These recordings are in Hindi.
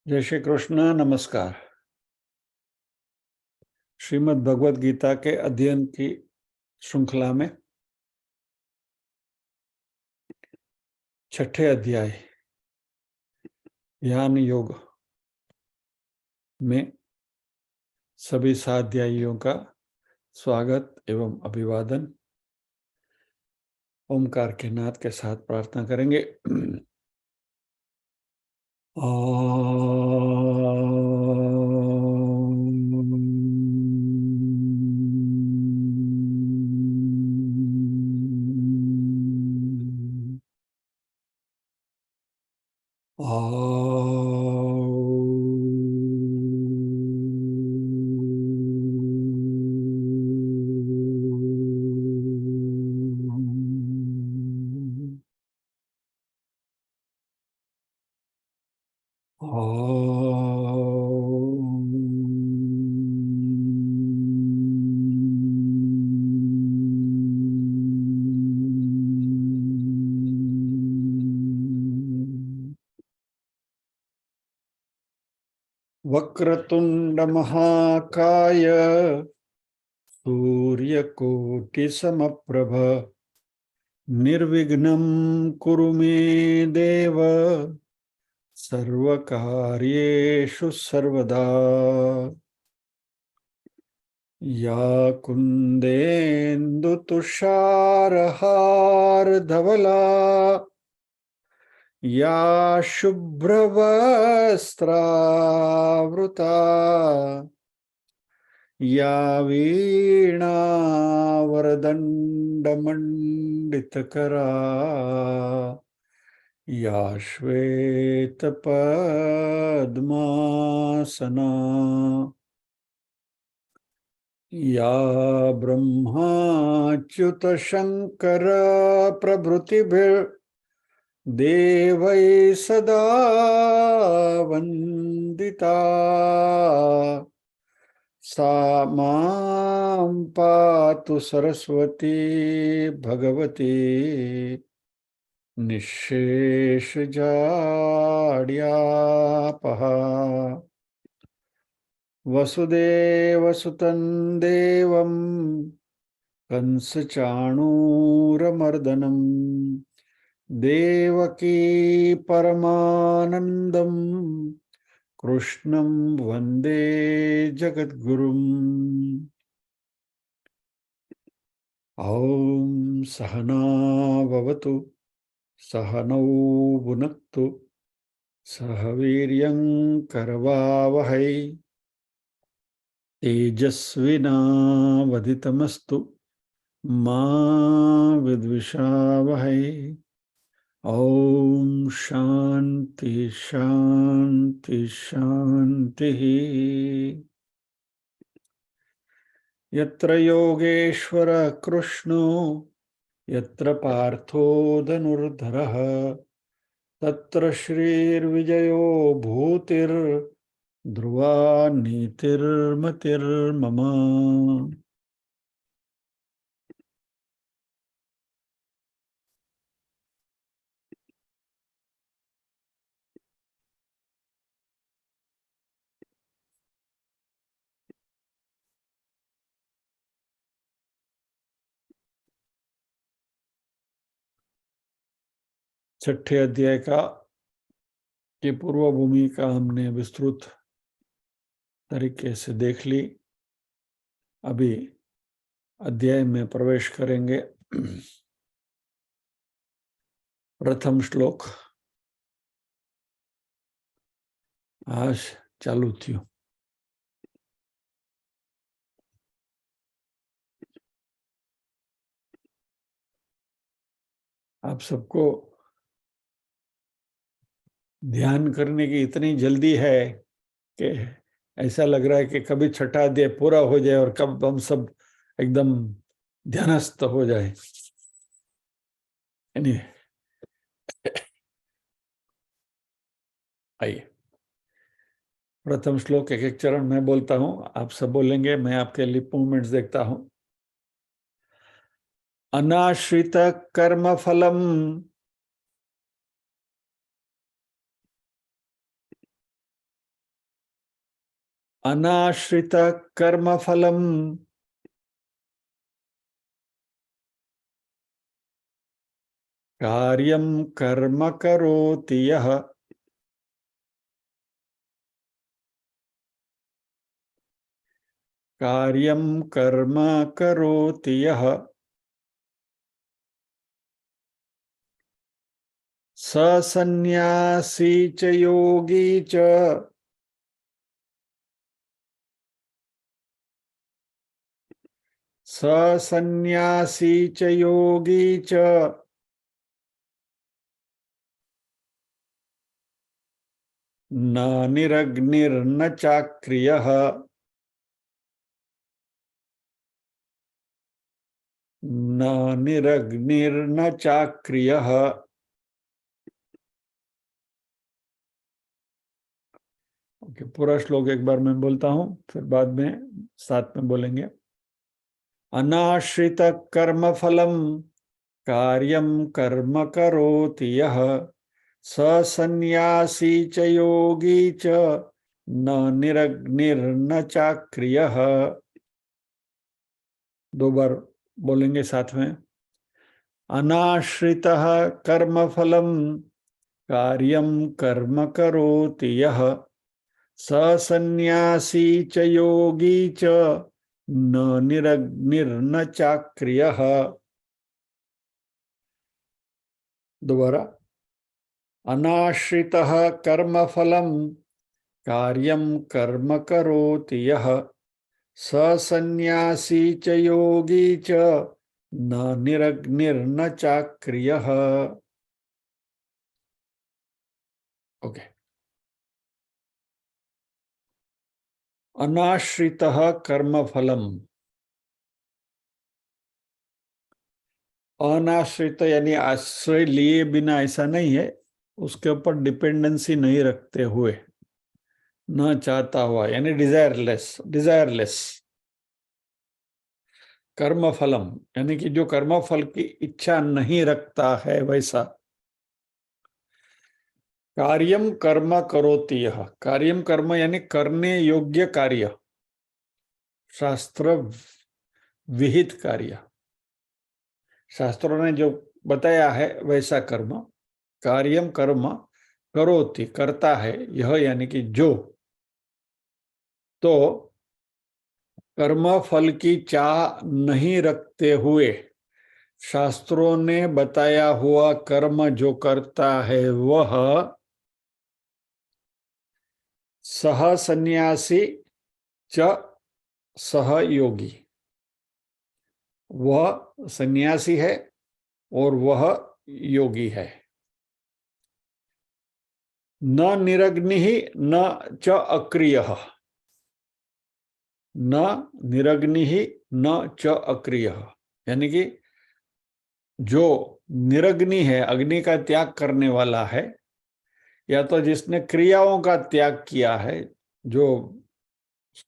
जय श्री कृष्ण। नमस्कार। श्रीमद् भगवद गीता के अध्ययन की श्रृंखला में छठे अध्याय ध्यान योग में सभी साध्यायियों का स्वागत एवं अभिवादन। ओमकार के नाद के साथ प्रार्थना करेंगे। वक्रतुंड महाकाय सूर्यकोटि समप्रभ निर्विघ्नं कुरु मे देव सर्वकार्येषु सर्वदा। या कुन्देन्दु तुषारहारधवला या शुभ्रवस्त्रावृता या वीणावरदण्डमण्डितकरा या श्वेतपद्मासना या ब्रह्माच्युतशङ्कर प्रभृतिभिर्देवैः सदा वन्दिता सा मां पातु सरस्वती भगवती निःशेषजाड्यापहा। वसुदेवसुतं देवं कंसचाणूरमर्दनं देवकी परमानन्दं कृष्णं वन्दे जगद्गुरुम्। ॐ सहना भवतु सहनौ भुनक्तु सह वीर्यं करवावहै तेजस्विनावधितमस्तु मा विद्विषावहै। ॐ शान्ति शान्ति शान्तिः। यत्र योगेश्वर कृष्णो यत्र पार्थो धनुर्धरः तत्र श्रीर्विजयो भूतिर्ध्रुवा नीतिर्मतिर्मम। छठे अध्याय का की पूर्व भूमि का हमने विस्तृत तरीके से देख ली। अभी अध्याय में प्रवेश करेंगे। प्रथम श्लोक आज चालू थयो। आप सबको ध्यान करने की इतनी जल्दी है कि ऐसा लग रहा है कि कभी छठा अध्याय पूरा हो जाए और कब हम सब एकदम ध्यानस्थ हो जाए। आइए, प्रथम श्लोक एक एक चरण में बोलता हूं, आप सब बोलेंगे, मैं आपके लिप मूवमेंट्स देखता हूं। अनाश्रित कर्म फलम अनाश्रित कर्मफलम कार्यं कर्म करोति यः कार्यं कर्म करोति यः स सन्न्यासी च योगी च स सन्न्यासी च योगी च न निरग्निर्न चाक्रियः न निरग्निर्न चाक्रियः। ओके, पूरा श्लोक एक बार मैं बोलता हूं, फिर बाद में साथ में बोलेंगे। अनाश्रित कर्म फलम कार्यं कर्म करोति यः स सन्न्यासी च योगी च न निरग्निर्न चाक्रियः। दो बार बोलेंगे साथ में। अनाश्रितः कर्म फलम कार्यं कर्म करोति यः स सन्न्यासी च योगी च न निरग्निर्न चाक्रियः। दोबारा। अनाश्रितः कर्म फलम कार्यं कर्म करोति यः स सन्न्यासी च योगी च न निरग्निर्न चाक्रियः। ओके। अनाश्रितः कर्म फलम, अनाश्रित यानी आश्रय लिए बिना ऐसा नहीं है, उसके ऊपर डिपेंडेंसी नहीं रखते हुए, न चाहता हुआ यानी डिजायरलेस, डिजायरलेस। कर्म फलम यानी कि जो कर्म फल की इच्छा नहीं रखता है वैसा। कार्यम कर्म करोति यह, कार्यम कर्म यानी करने योग्य कार्य, शास्त्र विहित कार्य, शास्त्रों ने जो बताया है वैसा कर्म। कार्यम कर्म करोति करता है यह यानी कि जो, तो कर्म फल की चाह नहीं रखते हुए शास्त्रों ने बताया हुआ कर्म जो करता है वह सह सन्यासी च सहयोगी, वह सन्यासी है और वह योगी है। न निरग्नि न च अक्रियः, न निरग्नि न च अक्रियः यानी कि जो निरग्नि है, अग्नि का त्याग करने वाला है, या तो जिसने क्रियाओं का त्याग किया है, जो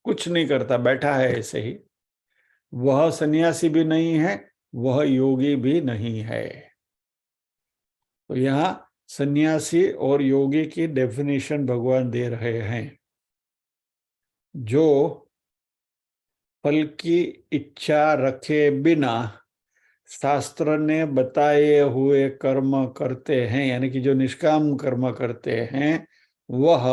कुछ नहीं करता बैठा है ऐसे ही, वह सन्यासी भी नहीं है, वह योगी भी नहीं है। तो यहाँ सन्यासी और योगी की डेफिनेशन भगवान दे रहे हैं। जो फल की इच्छा रखे बिना शास्त्र ने बताए हुए कर्म करते हैं, यानी कि जो निष्काम कर्म करते हैं, वह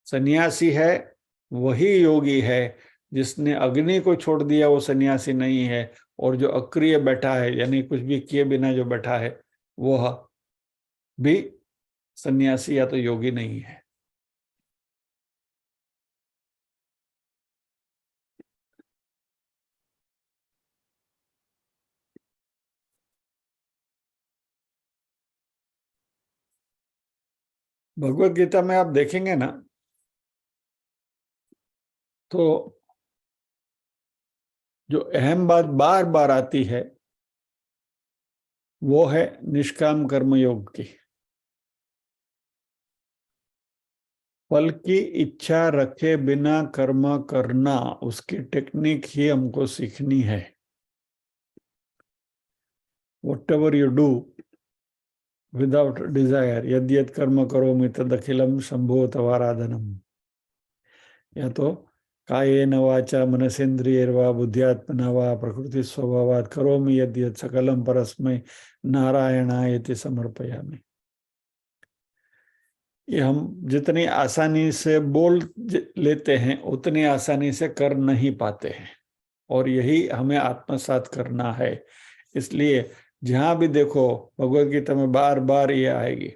सन्यासी है, वही योगी है। जिसने अग्नि को छोड़ दिया वो सन्यासी नहीं है, और जो अक्रिय बैठा है यानी कुछ भी किए बिना जो बैठा है वह भी सन्यासी या तो योगी नहीं है। भगवत गीता में आप देखेंगे ना, तो जो अहम बात बार बार आती है वो है निष्काम कर्म योग की। फल की इच्छा रखे बिना कर्म करना, उसकी टेक्निक ही हमको सीखनी है। Whatever you do without desire, यद्यत् कर्म करोमि तदखिलम शंभो तवाराधनम। या तो कायेन वाचा मनसेन्द्रियैर्वा बुद्ध्यात्मना वा प्रकृति स्वभावात् करोमि यद्यत् सकलं परस्मै नारायणायति समर्पयामि। ये हम जितनी आसानी से बोल लेते हैं उतनी आसानी से कर नहीं पाते हैं, और यही हमें आत्मसात करना है। इसलिए जहां भी देखो भगवद गीता में बार बार ये आएगी,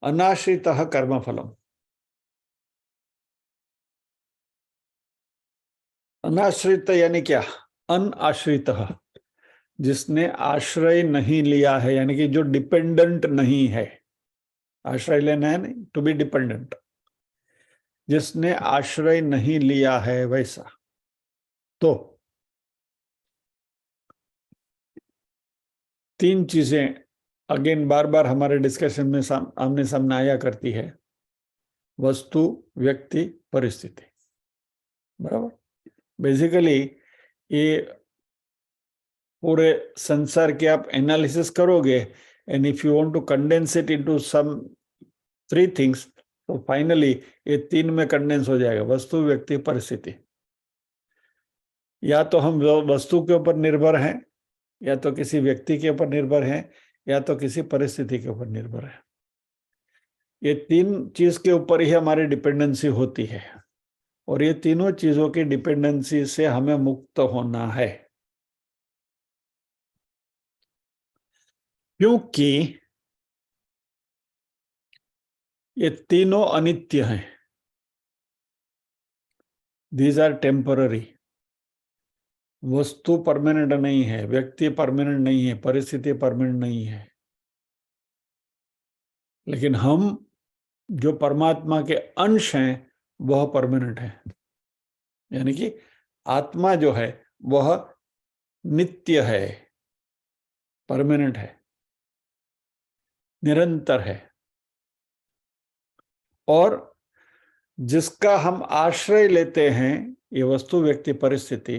अनाश्रितः कर्मफलम। अनाश्रित यानी क्या? अनाश्रित, जिसने आश्रय नहीं लिया है, यानी कि जो डिपेंडेंट नहीं है। आश्रय लेना है नहीं, टू बी डिपेंडेंट। जिसने आश्रय नहीं लिया है वैसा। तो तीन चीजें अगेन बार बार हमारे डिस्कशन में आमने सामने आया करती है, वस्तु, व्यक्ति, परिस्थिति। बराबर। बेसिकली ये पूरे संसार के आप एनालिसिस करोगे, and if you want to condense it into some 3 things, तो फाइनली ये 3 में कंडेंस हो जाएगा, वस्तु, व्यक्ति, परिस्थिति। या तो हम वस्तु के ऊपर निर्भर हैं, या तो किसी व्यक्ति के ऊपर निर्भर हैं, या तो किसी परिस्थिति के ऊपर निर्भर है। ये 3 चीज के ऊपर ही हमारी डिपेंडेंसी होती है, और ये तीनों चीजों की डिपेंडेंसी से हमें मुक्त होना है, क्योंकि ये तीनों अनित्य हैं। These are temporary. वस्तु परमानेंट नहीं है, व्यक्ति परमानेंट नहीं है, परिस्थिति परमानेंट नहीं है। लेकिन हम जो परमात्मा के अंश हैं वह परमानेंट है। यानी कि आत्मा जो है वह नित्य है, परमानेंट है, निरंतर है। और जिसका हम आश्रय लेते हैं, ये वस्तु, व्यक्ति, परिस्थिति,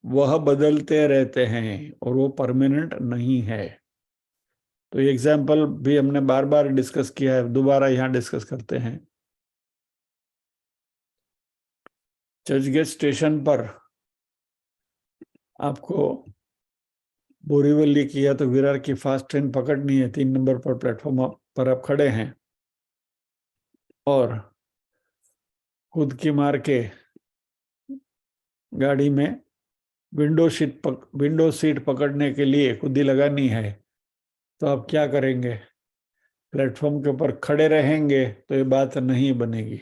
वह बदलते रहते हैं और वो परमानेंट नहीं है। तो ये एग्जाम्पल भी हमने बार बार डिस्कस किया है, दोबारा यहां डिस्कस करते हैं। चर्चगेट स्टेशन पर आपको बोरीवली की या तो विरार की फास्ट ट्रेन पकड़नी है, 3 नंबर पर प्लेटफॉर्म पर आप खड़े हैं, और खुद की मार के गाड़ी में विंडो सीट पकड़ने के लिए कुंडी लगानी है, तो आप क्या करेंगे? प्लेटफॉर्म के ऊपर खड़े रहेंगे तो ये बात नहीं बनेगी।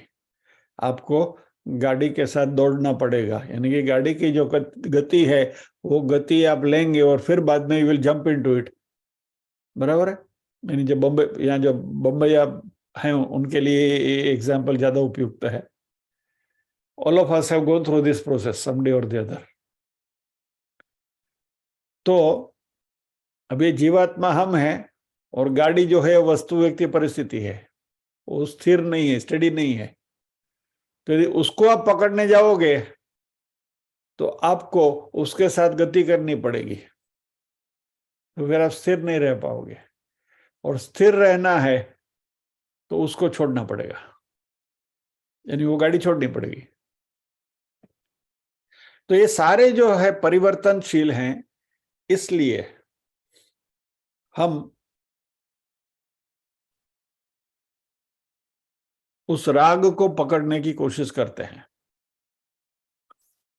आपको गाड़ी के साथ दौड़ना पड़ेगा, यानी कि गाड़ी की जो गति है वो गति आप लेंगे और फिर बाद में you will jump into it. बराबर है। यानी जो बम्बई आप हैं उनके लिए एग्जाम्पल ज्यादा उपयुक्त है। All of us have gone through this process someday और द अदर। तो अब ये जीवात्मा हम हैं, और गाड़ी जो है वस्तु, व्यक्ति, परिस्थिति है, वो स्थिर नहीं है, स्टडी नहीं है। तो यदि उसको आप पकड़ने जाओगे तो आपको उसके साथ गति करनी पड़ेगी, तो फिर आप स्थिर नहीं रह पाओगे। और स्थिर रहना है तो उसको छोड़ना पड़ेगा, यानी वो गाड़ी छोड़नी पड़ेगी। तो ये सारे जो है परिवर्तनशील हैं, इसलिए हम उस राग को पकड़ने की कोशिश करते हैं,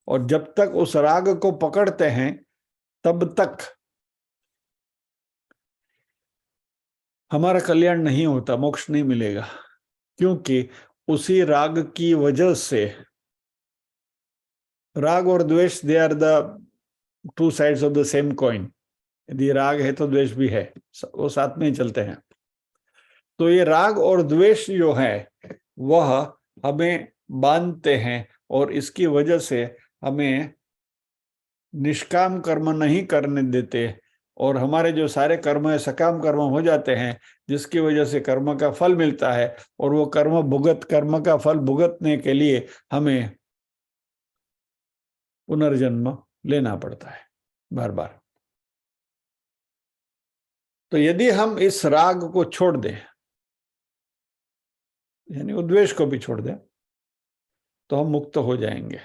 और जब तक उस राग को पकड़ते हैं तब तक हमारा कल्याण नहीं होता, मोक्ष नहीं मिलेगा। क्योंकि उसी राग की वजह से, राग और द्वेष they are the 2 sides of the same coin. यदि राग है तो द्वेष भी है, वो साथ में ही चलते हैं। तो ये राग और द्वेष जो है वह हमें बांधते हैं, और इसकी वजह से हमें निष्काम कर्म नहीं करने देते, और हमारे जो सारे कर्म है सकाम कर्म हो जाते हैं, जिसकी वजह से कर्म का फल मिलता है, और वो कर्म का फल भुगतने के लिए हमें पुनर्जन्म लेना पड़ता है बार बार। तो यदि हम इस राग को छोड़ दें, यानी उद्वेष को भी छोड़ दें, तो हम मुक्त हो जाएंगे।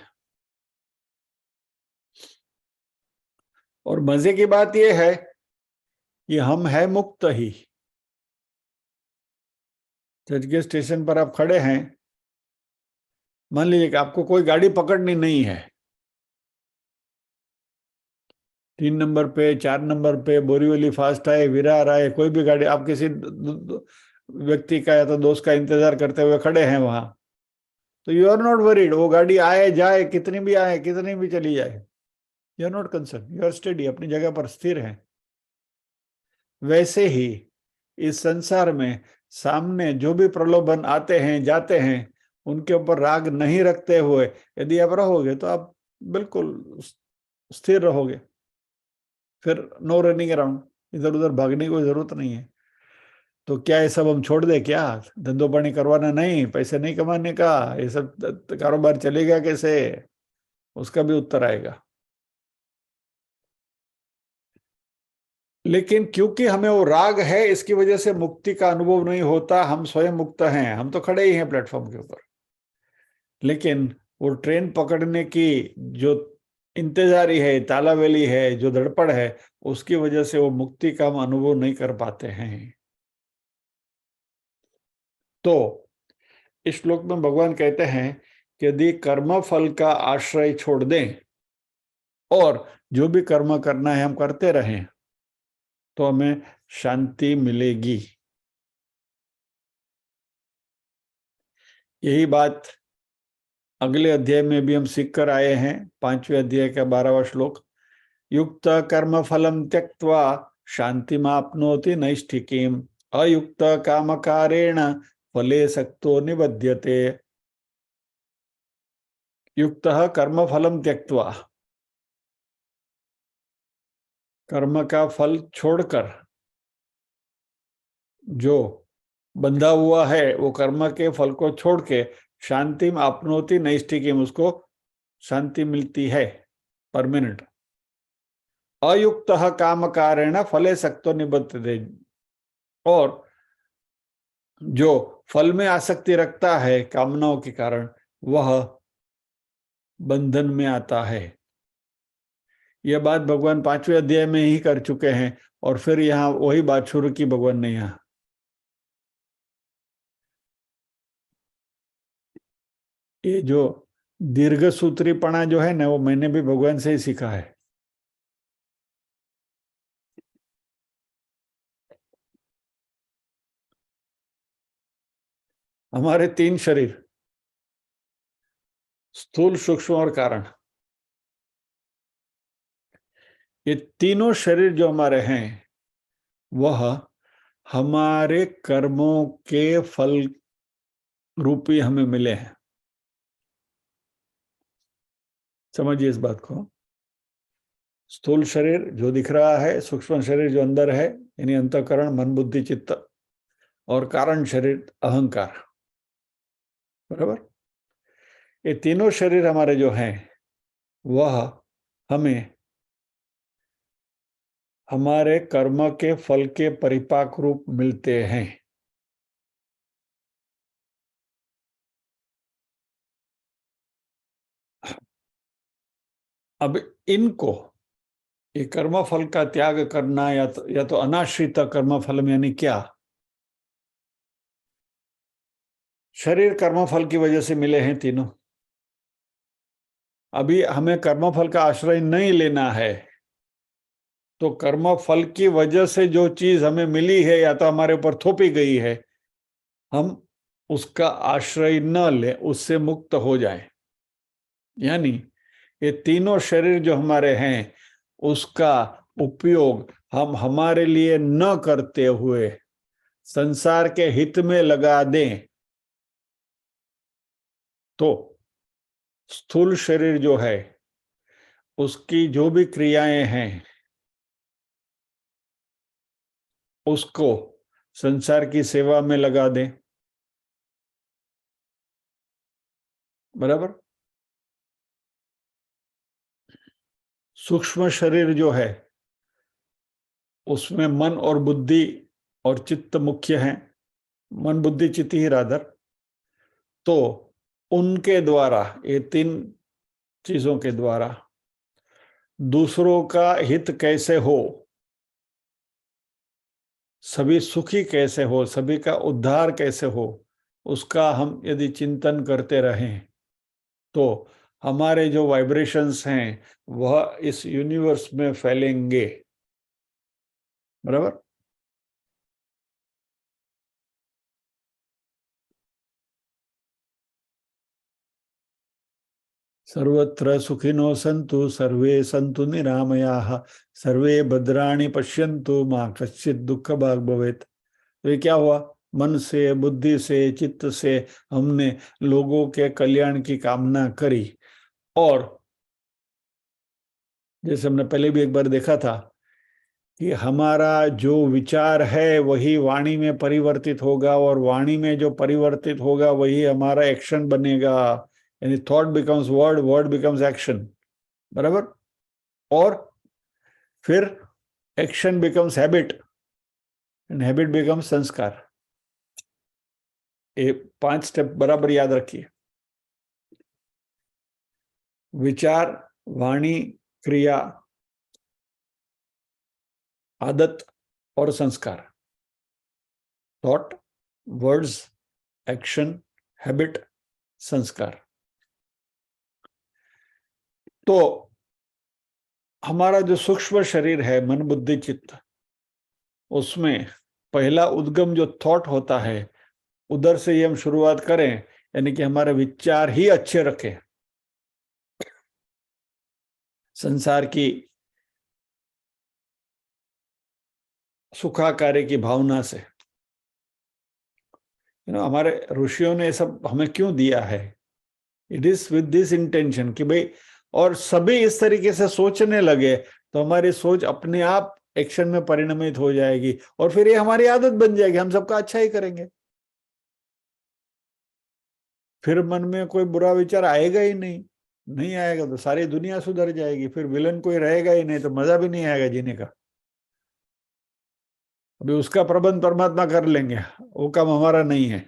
और मजे की बात यह है कि हम है मुक्त ही। चर्चगेट स्टेशन पर आप खड़े हैं, मान लीजिए कि आपको कोई गाड़ी पकड़नी नहीं है, 3 नंबर पे, 4 नंबर पे, बोरीवली फास्ट है, विरार है, कोई भी गाड़ी, आप किसी व्यक्ति का या तो दोस्त का इंतजार करते हुए खड़े हैं वहां, तो यू आर नॉट वरीड। वो गाड़ी आए जाए, कितनी भी आए, कितनी भी चली जाए, you are not concern, you are steady, अपनी जगह पर स्थिर है। वैसे ही इस संसार में सामने जो भी प्रलोभन आते हैं जाते हैं, उनके ऊपर राग नहीं रखते हुए यदि आप रहोगे तो आप बिल्कुल स्थिर रहोगे। फिर नो रनिंग अराउंड, इधर उधर भागने की कोई जरूरत नहीं है। तो क्या ये सब हम छोड़ दे क्या? धंधो पानी करवाना नहीं, पैसे नहीं कमाने का, ये सब कारोबार चलेगा कैसे? उसका भी उत्तर आएगा। लेकिन क्योंकि हमें वो राग है, इसकी वजह से मुक्ति का अनुभव नहीं होता। हम स्वयं मुक्त हैं, हम तो खड़े ही हैं प्लेटफॉर्म के ऊपर, लेकिन वो ट्रेन पकड़ने की जो इंतजारी है, तालावेली है, जो धड़पड़ है, उसकी वजह से वो मुक्ति का हम अनुभव नहीं कर पाते हैं। तो इस श्लोक में भगवान कहते हैं कि यदि कर्म फल का आश्रय छोड़ दें और जो भी कर्म करना है हम करते रहें, तो हमें शांति मिलेगी। यही बात अगले अध्याय में भी हम सीख कर आए हैं, 5वें अध्याय का 12वां श्लोक। युक्त कर्म फलम त्यक्त्वा शांतिमाप्नोति नैष्ठिकीम अयुक्त कामकारेण फले सक्तो निबध्यते। युक्त कर्म फलम त्यक्त्वा, कर्म का फल छोड़कर, जो बंधा हुआ है वो कर्म के फल को छोड़ के शांतिम आपनोति नैष्ठिकीम, उसको शांति मिलती है परमानेंट। अयुक्त काम कारेण फले सक्तो निबद्धते, और जो फल में आसक्ति रखता है कामनाओं के कारण, वह बंधन में आता है। यह बात भगवान 5वें अध्याय में ही कर चुके हैं, और फिर यहाँ वही बात शुरू की भगवान ने। यहाँ ये जो दीर्घ सूत्रीपणा जो है ना, वो मैंने भी भगवान से ही सीखा है। हमारे 3 शरीर, स्थूल, सूक्ष्म और कारण, ये तीनों शरीर जो हमारे हैं, वह हमारे कर्मों के फल रूपी हमें मिले हैं। समझिए इस बात को। स्थूल शरीर जो दिख रहा है, सूक्ष्म शरीर जो अंदर है, यानी अंतःकरण, मन, बुद्धि, चित्त, और कारण शरीर अहंकार, बराबर। ये तीनों शरीर हमारे जो हैं, वह हमें हमारे कर्म के फल के परिपाक रूप मिलते हैं। अब इनको, ये कर्म फल का त्याग करना, या तो अनाश्रित कर्म फल, यानी क्या? शरीर कर्म फल की वजह से मिले हैं तीनों। अभी हमें कर्म फल का आश्रय नहीं लेना है, तो कर्म फल की वजह से जो चीज हमें मिली है या तो हमारे ऊपर थोपी गई है, हम उसका आश्रय न ले, उससे मुक्त हो जाए। यानी ये तीनों शरीर जो हमारे हैं, उसका उपयोग हम हमारे लिए न करते हुए संसार के हित में लगा दें, तो स्थूल शरीर जो है, उसकी जो भी क्रियाएं हैं, उसको संसार की सेवा में लगा दें, बराबर। सूक्ष्म शरीर जो है, उसमें मन और बुद्धि और चित्त मुख्य हैं, मन बुद्धि चित्त ही राधर। तो उनके द्वारा, ये 3 चीजों के द्वारा दूसरों का हित कैसे हो, सभी सुखी कैसे हो, सभी का उद्धार कैसे हो, उसका हम यदि चिंतन करते रहें तो हमारे जो वाइब्रेशंस हैं वह इस यूनिवर्स में फैलेंगे। बराबर। सर्वत्र सुखिनो सन्तु सर्वे सन्तु निरामयाः सर्वे भद्राणि पश्यन्तु मा कश्चित् दुःख भाग् भवेत्। तो ये क्या हुआ, मन से, बुद्धि से, चित्त से हमने लोगों के कल्याण की कामना करी, और जैसे हमने पहले भी एक बार देखा था कि हमारा जो विचार है वही वाणी में परिवर्तित होगा, और वाणी में जो परिवर्तित होगा वही हमारा एक्शन बनेगा। यानी thought becomes word, word becomes action. बराबर। और फिर action becomes habit and habit becomes संस्कार। ये 5 स्टेप बराबर याद रखिए। विचार, वाणी, क्रिया, आदत और संस्कार। थॉट, वर्ड्स, एक्शन, हैबिट, संस्कार। तो हमारा जो सूक्ष्म शरीर है, मन बुद्धि चित्त, उसमें पहला उद्गम जो थॉट होता है, उधर से ही हम शुरुआत करें, यानी कि हमारे विचार ही अच्छे रखें संसार की सुखाकारी की भावना से। हमारे ऋषियों ने सब हमें क्यों दिया है? It is with this intention कि भाई, और सभी इस तरीके से सोचने लगे तो हमारी सोच अपने आप एक्शन में परिणमित हो जाएगी, और फिर ये हमारी आदत बन जाएगी, हम सबका अच्छा ही करेंगे। फिर मन में कोई बुरा विचार आएगा ही नहीं, नहीं आएगा तो सारी दुनिया सुधर जाएगी, फिर विलन कोई रहेगा ही नहीं, तो मजा भी नहीं आएगा जीने का। अभी उसका प्रबंध परमात्मा कर लेंगे, वो काम हमारा नहीं है।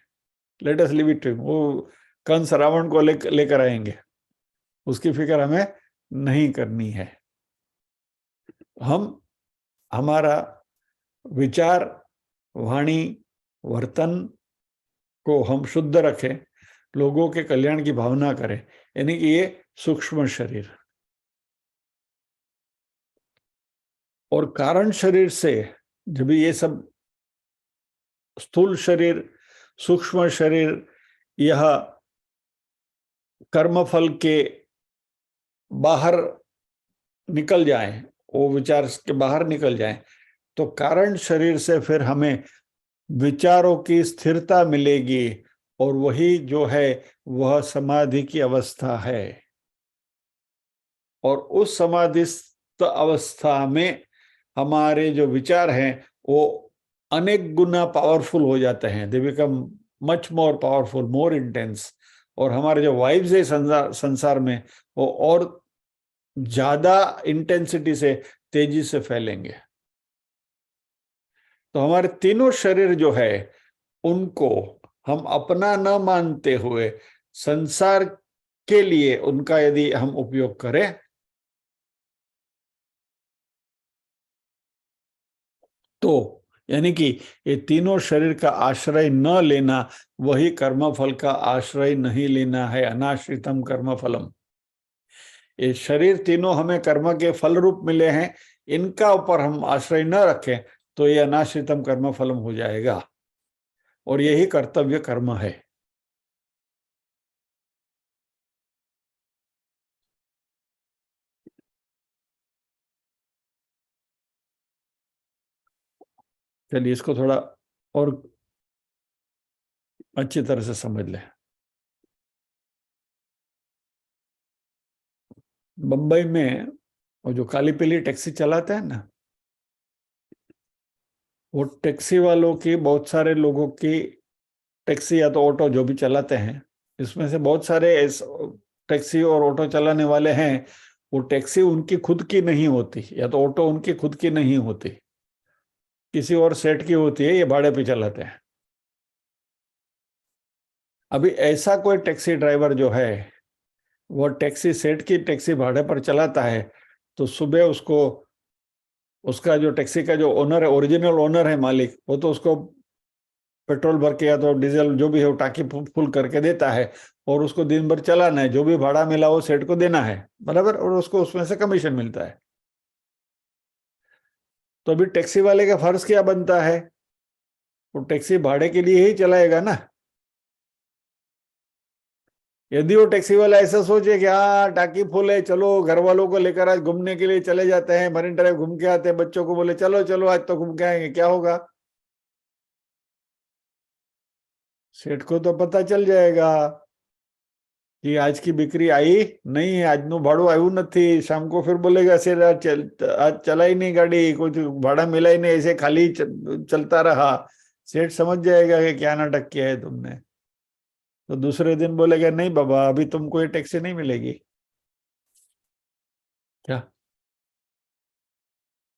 Let us leave it to him. वो कंस रावण को लेकर आएंगे, उसकी फिक्र हमें नहीं करनी है। हम हमारा विचार, वाणी, वर्तन को हम शुद्ध रखें, लोगों के कल्याण की भावना करें, यानी कि ये सूक्ष्म शरीर। और कारण शरीर से जब ये सब स्थूल शरीर, सूक्ष्म शरीर, यह कर्मफल के बाहर निकल जाए, वो विचार के बाहर निकल जाए, तो कारण शरीर से फिर हमें विचारों की स्थिरता मिलेगी, और वही जो है वह समाधि की अवस्था है। और उस समाधिस्थ अवस्था में हमारे जो विचार हैं वो अनेक गुना पावरफुल हो जाते हैं। They become much more powerful, more intense. और हमारे जो वाइब्स है संसार में, वो और ज्यादा इंटेंसिटी से, तेजी से फैलेंगे। तो हमारे तीनों शरीर जो है उनको हम अपना न मानते हुए संसार के लिए उनका यदि हम उपयोग करें तो, यानी कि ये तीनों शरीर का आश्रय न लेना, वही कर्मफल का आश्रय नहीं लेना है। अनाश्रितम कर्मफलम। ये शरीर तीनों हमें कर्म के फल रूप मिले हैं, इनका ऊपर हम आश्रय न रखें तो ये अनाश्रितम कर्मफलम हो जाएगा, और यही कर्तव्य कर्म है। चलिए इसको थोड़ा और अच्छी तरह से समझ लें। बंबई में वो जो काली पीली टैक्सी चलाते हैं ना, वो टैक्सी वालों की, बहुत सारे लोगों की टैक्सी या तो ऑटो जो भी चलाते हैं, इसमें से बहुत सारे टैक्सी और ऑटो चलाने वाले हैं, वो टैक्सी उनकी खुद की नहीं होती, या तो ऑटो उनकी खुद की नहीं होती, किसी और सेट की होती है, ये भाड़े पे चलाते हैं। अभी ऐसा कोई टैक्सी ड्राइवर जो है वो टैक्सी सेठ की टैक्सी भाड़े पर चलाता है, तो सुबह उसको उसका जो टैक्सी का जो ओनर है, ओरिजिनल ओनर है, मालिक, वो तो उसको पेट्रोल भर के या तो डीजल जो भी है वो टाकी फुल करके देता है, और उसको दिन भर चलाना है, जो भी भाड़ा मिला वो सेठ को देना है, बराबर, और उसको उसमें से कमीशन मिलता है। तो अभी टैक्सी वाले का फर्ज क्या बनता है? वो टैक्सी भाड़े के लिए ही चलाएगा ना। यदि वो टैक्सी वाला ऐसा सोचे कि हाँ टाकी फुल है, चलो घर वालों को लेकर आज घूमने के लिए चले जाते हैं, मरीन ड्राइव घूम के आते हैं, बच्चों को बोले चलो चलो आज तो घूम के आएंगे, क्या होगा? सेठ को तो पता चल जाएगा कि आज की बिक्री आई नहीं है, आज नो भाड़ो आयु नहीं। शाम को फिर बोलेगा सर आज चला ही नहीं गाड़ी, कुछ भाड़ा मिला ही नहीं, ऐसे खाली चलता रहा। सेठ समझ जाएगा कि क्या नाटक किया है तुमने। तो दूसरे दिन बोलेगा नहीं बाबा, अभी तुमको ये टैक्सी नहीं मिलेगी। क्या?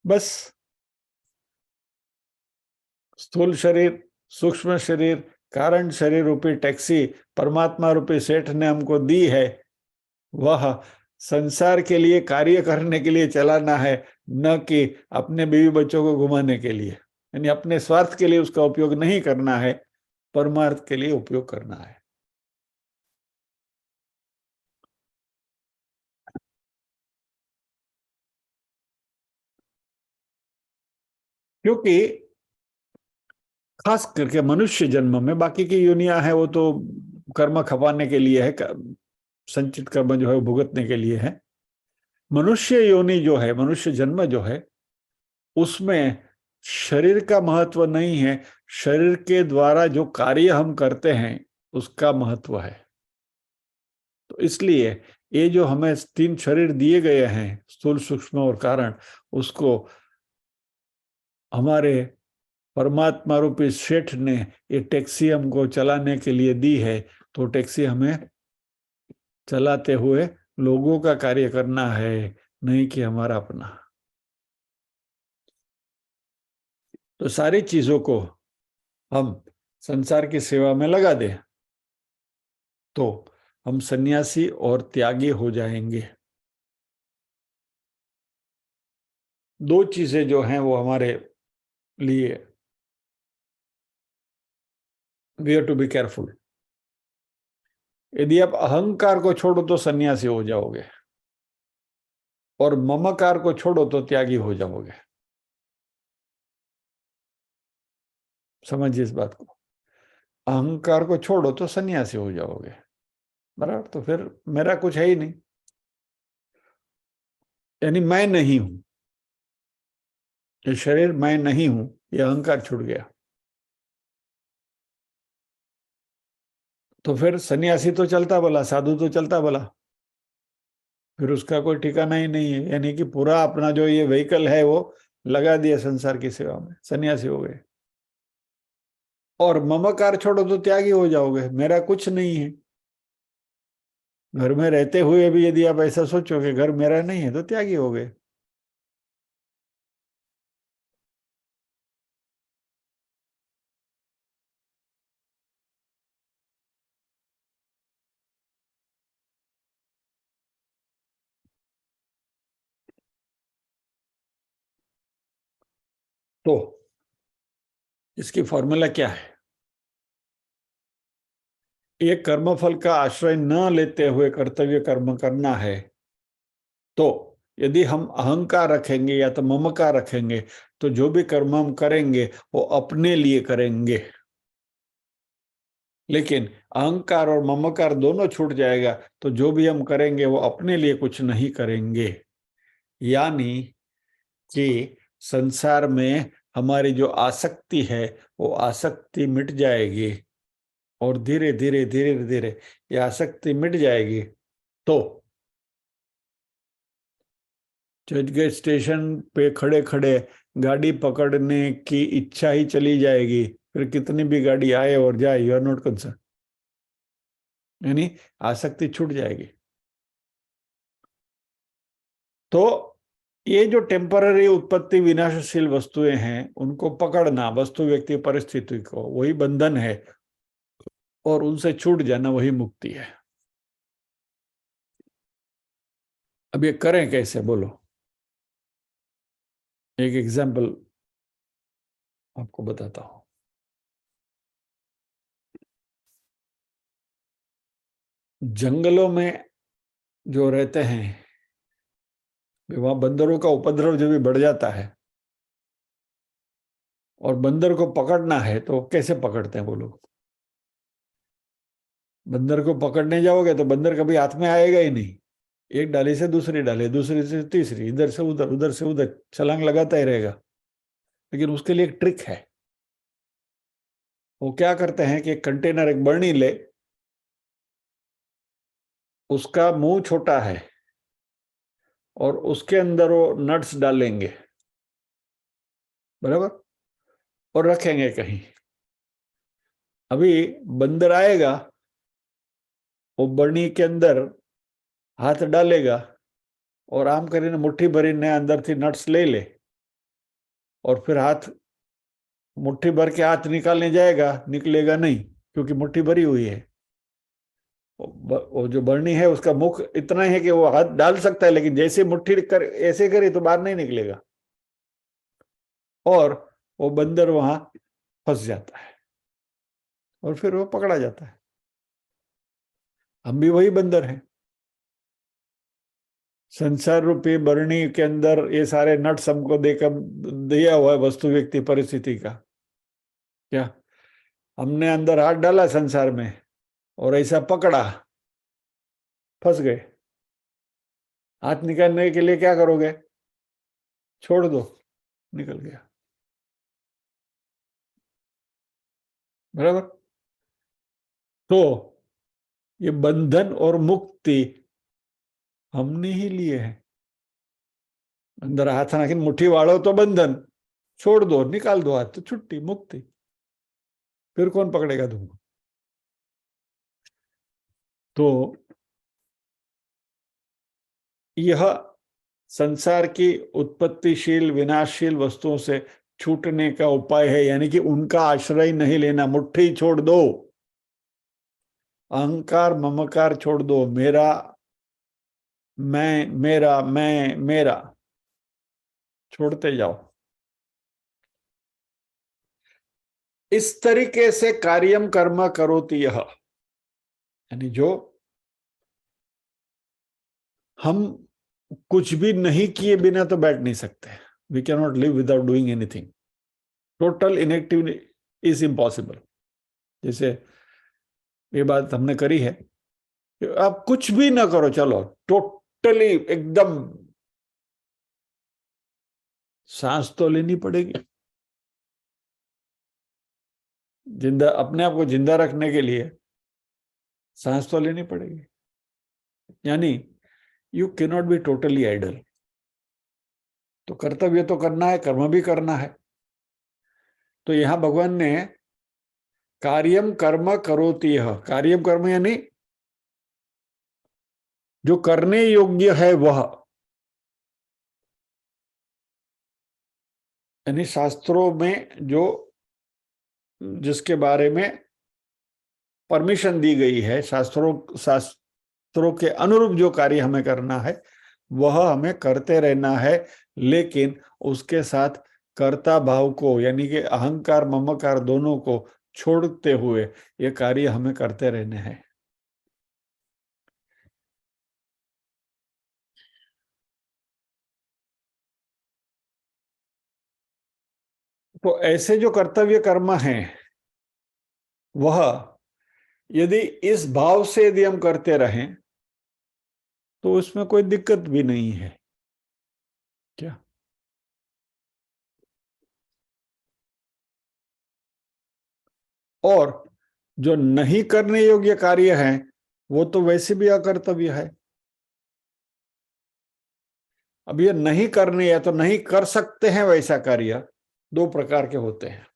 बस स्थूल शरीर, सूक्ष्म शरीर, कारण शरीर रूपी टैक्सी परमात्मा रूपी सेठ ने हमको दी है, वह संसार के लिए कार्य करने के लिए चलाना है, न कि अपने बीवी बच्चों को घुमाने के लिए। यानी अपने स्वार्थ के लिए उसका उपयोग नहीं करना है, परमार्थ के लिए उपयोग करना है। क्योंकि खास करके मनुष्य जन्म में, बाकी की योनियां है वो तो कर्म खपाने के लिए है, संचित कर्म जो है वो भुगतने के लिए है। मनुष्य योनि जो है, मनुष्य जन्म जो है, उसमें शरीर का महत्व नहीं है, शरीर के द्वारा जो कार्य हम करते हैं उसका महत्व है। तो इसलिए ये जो हमें 3 शरीर दिए गए हैं, स्थूल सूक्ष्म और कारण, उसको हमारे परमात्मा रूपी सेठ ने ये टैक्सी हमको चलाने के लिए दी है। तो टैक्सी हमें चलाते हुए लोगों का कार्य करना है, नहीं कि हमारा अपना। तो सारी चीजों को हम संसार की सेवा में लगा दें तो हम सन्यासी और त्यागी हो जाएंगे। 2 चीजें जो हैं वो हमारे लिए, we have to be careful. यदि आप अहंकार को छोड़ो तो सन्यासी हो जाओगे, और ममकार को छोड़ो तो त्यागी हो जाओगे। समझिए इस बात को। अहंकार को छोड़ो तो सन्यासी हो जाओगे, बराबर, तो फिर मेरा कुछ है ही नहीं, यानी मैं नहीं हूं, ये शरीर मैं नहीं हूं, ये अहंकार छूट गया। तो फिर सन्यासी तो चलता भला, साधु तो चलता भला, फिर उसका कोई ठिकाना ही नहीं है। यानी कि पूरा अपना जो ये व्हीकल है वो लगा दिया संसार की सेवा में, सन्यासी हो गए। और ममकार छोड़ो तो त्यागी हो जाओगे, मेरा कुछ नहीं है। घर में रहते हुए भी यदि आप ऐसा सोचो कि घर मेरा नहीं है, तो त्यागी हो गए। तो इसकी फॉर्मूला क्या है? एक कर्मफल का आश्रय न लेते हुए कर्तव्य कर्म करना है। तो यदि हम अहंकार रखेंगे या तो ममकार रखेंगे, तो जो भी कर्म हम करेंगे वो अपने लिए करेंगे। लेकिन अहंकार और ममकार दोनों छूट जाएगा तो जो भी हम करेंगे वो अपने लिए कुछ नहीं करेंगे। यानी कि संसार में हमारी जो आसक्ति है वो आसक्ति मिट जाएगी, और धीरे धीरे धीरे धीरे ये आसक्ति मिट जाएगी तो चर्चगेट स्टेशन पे खड़े खड़े गाड़ी पकड़ने की इच्छा ही चली जाएगी, फिर कितनी भी गाड़ी आए और जाए, यू आर नॉट कंसर्न। यानी आसक्ति छूट जाएगी। तो ये जो टेम्पररी उत्पत्ति विनाशशील वस्तुएं हैं उनको पकड़ना, वस्तु व्यक्ति परिस्थिति को, वही बंधन है। और उनसे छूट जाना वही मुक्ति है। अब ये करें कैसे, बोलो? एक एग्जाम्पल आपको बताता हूं। जंगलों में जो रहते हैं, वहां बंदरों का उपद्रव जब भी बढ़ जाता है और बंदर को पकड़ना है तो कैसे पकड़ते हैं वो लोग? बंदर को पकड़ने जाओगे तो बंदर कभी हाथ में आएगा ही नहीं। एक डाली से दूसरी डाली, दूसरी से तीसरी, इधर से उधर, उधर से उधर छलांग लगाता ही रहेगा। लेकिन उसके लिए एक ट्रिक है। वो क्या करते हैं कि एक कंटेनर, एक बर्नी ले, उसका मुंह छोटा है और उसके अंदर वो नट्स डालेंगे, बराबर, और रखेंगे कहीं। अभी बंदर आएगा, वो बर्नी के अंदर हाथ डालेगा और आम કરીને मुट्ठी भरी ने अंदर थी नट्स ले ले, और फिर हाथ, मुट्ठी भर के हाथ निकालने जाएगा, निकलेगा नहीं, क्योंकि मुट्ठी भरी हुई है। वो जो बर्नी है उसका मुख इतना है कि वो हाथ डाल सकता है, लेकिन जैसे मुट्ठी कर ऐसे करे तो बाहर नहीं निकलेगा, और वो बंदर वहां फंस जाता है और फिर वो पकड़ा जाता है। हम भी वही बंदर हैं। संसार रूपी बरणी के अंदर ये सारे नट्स हमको देकर दिया हुआ है, वस्तु व्यक्ति परिस्थिति का। क्या हमने अंदर हाथ डाला संसार में और ऐसा पकड़ा, फंस गए। हाथ निकालने के लिए क्या करोगे? छोड़ दो, निकल गया, बराबर। तो ये बंधन और मुक्ति हमने ही लिए हैं। अंदर हाथ नाखी मुट्ठी वाड़ो तो बंधन, छोड़ दो, निकाल दो हाथ तो छुट्टी, मुक्ति। फिर कौन पकड़ेगा तुमको? तो यह संसार की उत्पत्तिशील विनाशशील वस्तुओं से छूटने का उपाय है, यानी कि उनका आश्रय नहीं लेना। मुट्ठी छोड़ दो, अहंकार ममकार छोड़ दो, मेरा, मैं, मेरा, मैं, मेरा, छोड़ते जाओ। इस तरीके से कार्यम कर्म करोति यह, यानी जो हम कुछ भी नहीं किए बिना तो बैठ नहीं सकते। We can not live without doing anything. Total inactive is impossible. जैसे ये बात हमने करी है कि आप कुछ भी ना करो, चलो टोटली एकदम, सांस तो लेनी पड़ेगी। जिंदा, अपने आप को जिंदा रखने के लिए सांस तो लेनी पड़ेगी। यानी you can not be totally idle. तो कर्तव्य तो करना है, कर्म भी करना है। तो यहां भगवान ने कार्यम कर्म करोति यह, कार्यम कर्म यानी जो करने योग्य है वह, यानी शास्त्रों में जो, जिसके बारे में परमिशन दी गई है, शास्त्रों के अनुरूप जो कार्य हमें करना है वह हमें करते रहना है। लेकिन उसके साथ कर्ता भाव को, यानी कि अहंकार ममकार दोनों को छोड़ते हुए ये कार्य हमें करते रहने हैं। तो ऐसे जो कर्तव्य कर्म हैं वह यदि इस भाव से यदि हम करते रहें तो उसमें कोई दिक्कत भी नहीं है। क्या? और जो नहीं करने योग्य कार्य है वो तो वैसे भी अकर्तव्य है। अब ये नहीं करने या तो नहीं कर सकते हैं वैसा कार्य दो प्रकार के होते हैं।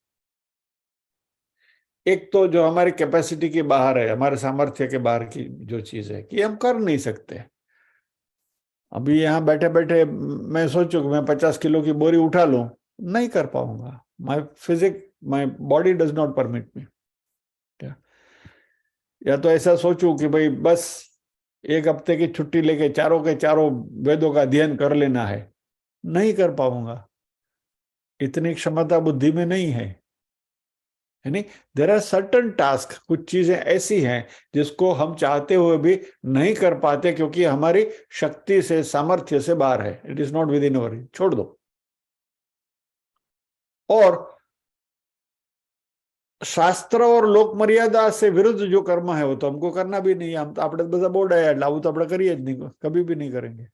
एक तो जो हमारी कैपेसिटी के बाहर है, हमारे सामर्थ्य के बाहर की जो चीज है कि हम कर नहीं सकते। अभी यहाँ बैठे बैठे मैं सोचूं कि मैं 50 किलो की बोरी उठा लूं, नहीं कर पाऊंगा। My physique, my body does not permit me. या तो ऐसा सोचूं कि भाई बस एक हफ्ते की छुट्टी लेके चारों के चारों वेदों का अध्ययन कर लेना है, नहीं कर पाऊंगा, इतनी क्षमता बुद्धि में नहीं है। यानी देर आर सर्टन टास्क, कुछ चीजें ऐसी हैं जिसको हम चाहते हुए भी नहीं कर पाते क्योंकि हमारी शक्ति से, सामर्थ्य से बाहर है। It is not within our, छोड़ दो। और શાસ્ત્ર और लोक मर्यादा से विरुद्ध जो कर्म है वो तो हमको करना भी नहीं है। हम तो આપણે બધા બોર્ડ આયા એટલે આવું તો આપણે કરીએ જ નહીં, कभी भी नहीं करेंगे।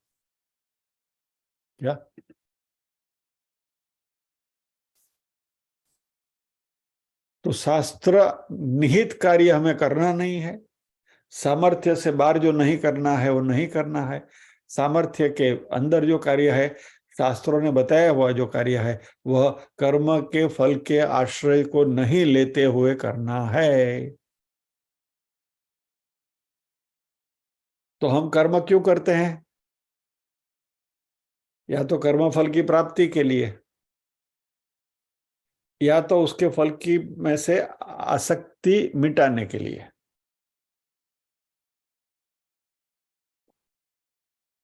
क्या तो शास्त्र निहित कार्य हमें करना नहीं है, सामर्थ्य से बाहर जो नहीं करना है वो नहीं करना है, सामर्थ्य के अंदर जो कार्य है, शास्त्रों ने बताया हुआ जो कार्य है, वह कर्म के फल के आश्रय को नहीं लेते हुए करना है। तो हम कर्म क्यों करते हैं? या तो कर्म फल की प्राप्ति के लिए, या तो उसके फल की में से आसक्ति मिटाने के लिए।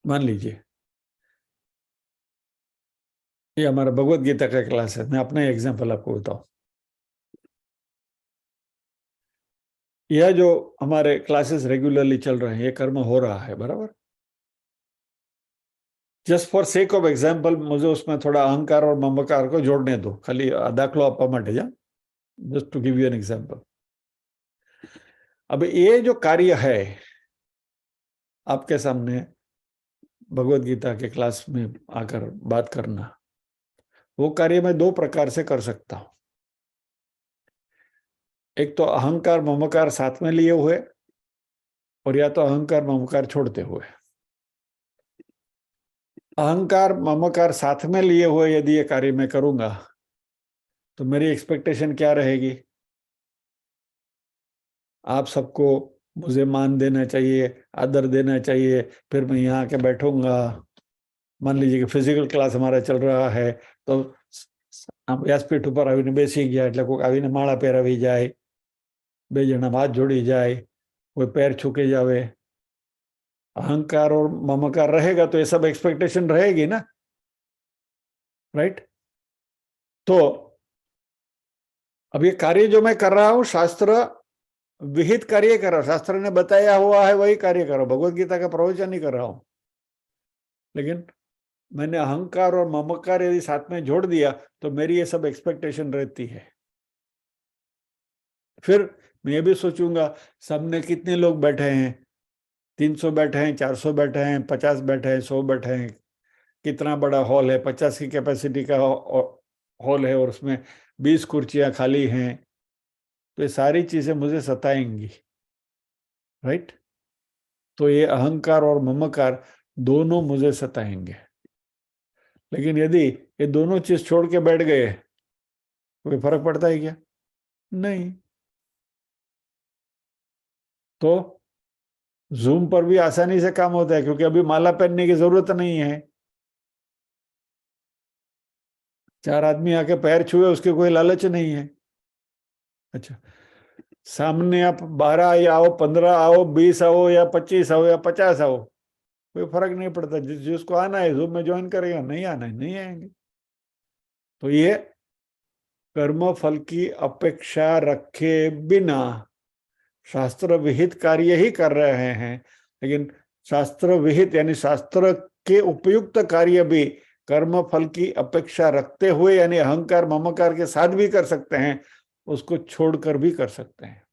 मान लीजिए ये हमारा भगवत गीता का क्लास है, मैं अपना एग्जांपल आपको बताऊं। यह जो हमारे क्लासेस रेगुलरली चल रहे हैं, ये कर्म हो रहा है बराबर। Just for sake of example मुझे उसमें थोड़ा अहंकार और ममकार को जोड़ने दो, खाली दाखलो आपवा માટે जा, just to give you an example. अब ये जो कार्य है आपके सामने भगवत गीता के क्लास में आकर बात करना, वो कार्य मैं दो प्रकार से कर सकता हूं। एक तो अहंकार ममकार साथ में लिए हुए, और या तो अहंकार ममकार छोड़ते हुए। अहंकार ममकार साथ में लिए हुए यदि ये कार्य मैं करूंगा तो मेरी एक्सपेक्टेशन क्या रहेगी? आप सबको मुझे मान देना चाहिए, आदर देना चाहिए, फिर मैं यहाँ आके बैठूंगा। मान लीजिए कि फिजिकल क्लास हमारा चल रहा है तो વ્યાસપીઠ ઉપર આવીને બેસી ગયા એટલે કોઈક આવીને માળા પહેરાવી જાય, બે જણા હાથ જોડી જાય, कोई पैर छूके जावे। अहंकार और ममकार रहेगा तो ये सब एक्सपेक्टेशन रहेगी ना, राइट? तो अब ये कार्य जो मैं कर रहा हूं शास्त्र विहित कार्य कर रहा हूं, शास्त्र ने बताया हुआ है वही कार्य कर रहा हूं, भगवत गीता का प्रवचन ही कर रहा हूं। लेकिन मैंने अहंकार और ममकार यदि साथ में जोड़ दिया तो मेरी ये सब एक्सपेक्टेशन रहती है। फिर मैं ये भी सोचूंगा सबने कितने लोग बैठे हैं, 300 बैठे हैं, 400 बैठे हैं, 50 बैठे हैं, 100 बैठे हैं, कितना बड़ा हॉल है, 50 की कैपेसिटी का हॉल है और उसमें 20 कुर्सियां खाली हैं। तो ये सारी चीजें मुझे सताएंगी, राइट? तो ये अहंकार और ममकार दोनों मुझे सताएंगे। लेकिन यदि ये दोनों चीज छोड़ के बैठ गए, कोई फर्क पड़ता है क्या? नहीं। तो जूम पर भी आसानी से काम होता है क्योंकि अभी माला पहनने की जरूरत नहीं है। 4 आदमी आके पैर छुए उसके कोई लालच नहीं है। अच्छा, सामने आप 12 या आओ, 15 आओ, 20 आओ या 25 आओ या 50 आओ, कोई फर्क नहीं पड़ता। जिसको आना है जूम में ज्वाइन करेगा, नहीं आना है नहीं आएंगे। तो ये कर्म फल की अपेक्षा रखे बिना शास्त्र विहित कार्य ही कर रहे हैं। लेकिन शास्त्र विहित यानी शास्त्र के उपयुक्त कार्य भी कर्म फल की अपेक्षा रखते हुए यानी अहंकार ममकार के साथ भी कर सकते हैं, उसको छोड़कर भी कर सकते हैं।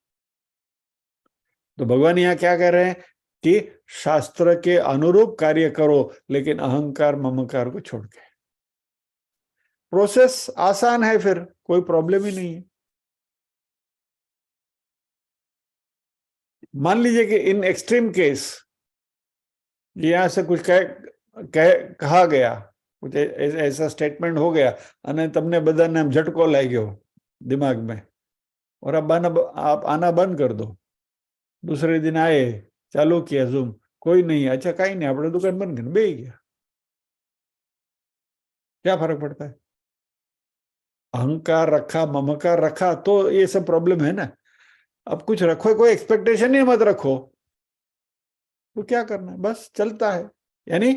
तो भगवान यहाँ क्या कह रहे हैं कि शास्त्र के अनुरूप कार्य करो लेकिन अहंकार ममकार को छोड़ के। प्रोसेस आसान है, फिर कोई प्रॉब्लम ही नहीं है। मान लीजिए कि इन एक्सट्रीम केस यहां से कुछ कहा गया, कुछ ऐसा स्टेटमेंट हो गया અને તમને બધાને આમ ઝટકો લાગ્યો दिमाग में, और आप आना बंद कर दो। दूसरे दिन आए, चालू किया जूम, कोई नहीं, अच्छा कहीं नहीं, આપણે दुकान बंद कर બેહી गया, क्या फर्क पड़ता है? अहंकार रखा ममकार रखा तो ये सब प्रॉब्लम है ना। अब कुछ रखो, कोई एक्सपेक्टेशन ही मत रखो, तो क्या करना है, बस चलता है। यानी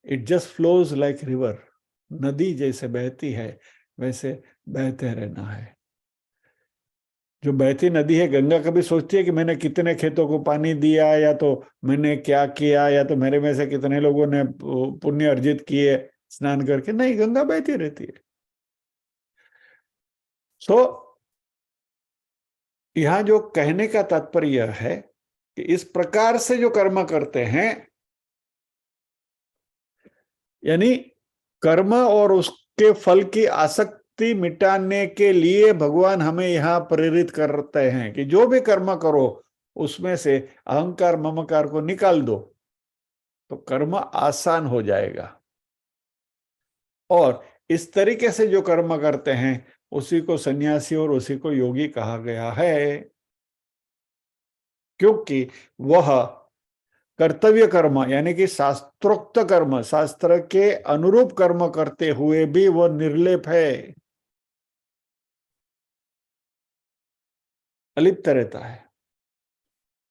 it just flows like river, नदी जैसे बहती है वैसे बहते रहना है। जो बहती नदी है, गंगा कभी सोचती है कि मैंने कितने खेतों को पानी दिया, या तो मैंने क्या किया, या तो मेरे में से कितने लोगों ने पुण्य अर्जित किए स्नान करके? नहीं, गंगा बहती रहती है। सो यहां जो कहने का तात्पर्य है कि इस प्रकार से जो कर्म करते हैं, यानी कर्म और उसके फल की आसक्ति मिटाने के लिए भगवान हमें यहां प्रेरित करते हैं कि जो भी कर्म करो उसमें से अहंकार ममकार को निकाल दो, तो कर्म आसान हो जाएगा। और इस तरीके से जो कर्म करते हैं उसी को सन्यासी और उसी को योगी कहा गया है, क्योंकि वह कर्तव्य कर्म यानी कि शास्त्रोक्त कर्म, शास्त्र के अनुरूप कर्म करते हुए भी वह निर्लेप है, अलिप्त रहता है।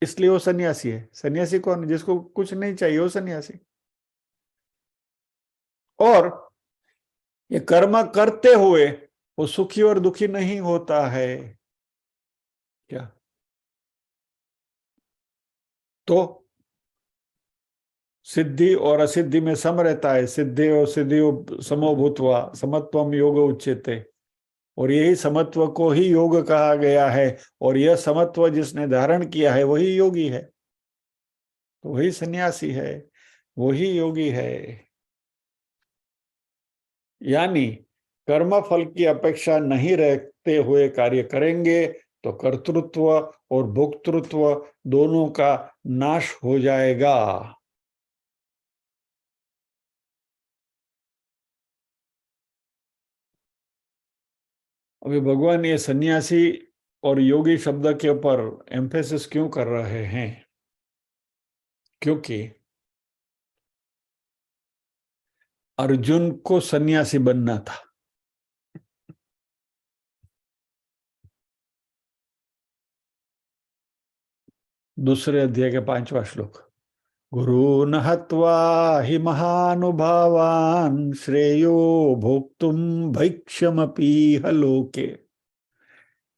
इसलिए वो सन्यासी है। सन्यासी कौन? जिसको कुछ नहीं चाहिए वो सन्यासी। और ये कर्म करते हुए वो सुखी और दुखी नहीं होता है। क्या? तो सिद्धि और असिद्धि में सम रहता है। सिद्धि और सिद्धि समो भूत्वा समत्वम योग उच्यते। और यही समत्व को ही योग कहा गया है। और यह समत्व जिसने धारण किया है वही योगी है। तो वही सन्यासी है, वही योगी है। यानी कर्म फल की अपेक्षा नहीं रखते हुए कार्य करेंगे तो कर्तृत्व और भोक्तृत्व दोनों का नाश हो जाएगा। अभी भगवान ये सन्यासी और योगी शब्द के ऊपर एम्फेसिस क्यों कर रहे हैं? क्योंकि अर्जुन को सन्यासी बनना था। दूसरे अध्याय के 5वां श्लोक, गुरून् हत्वा हि महानुभावान् श्रेयो भोक्तुम भैक्षमपीह लोके।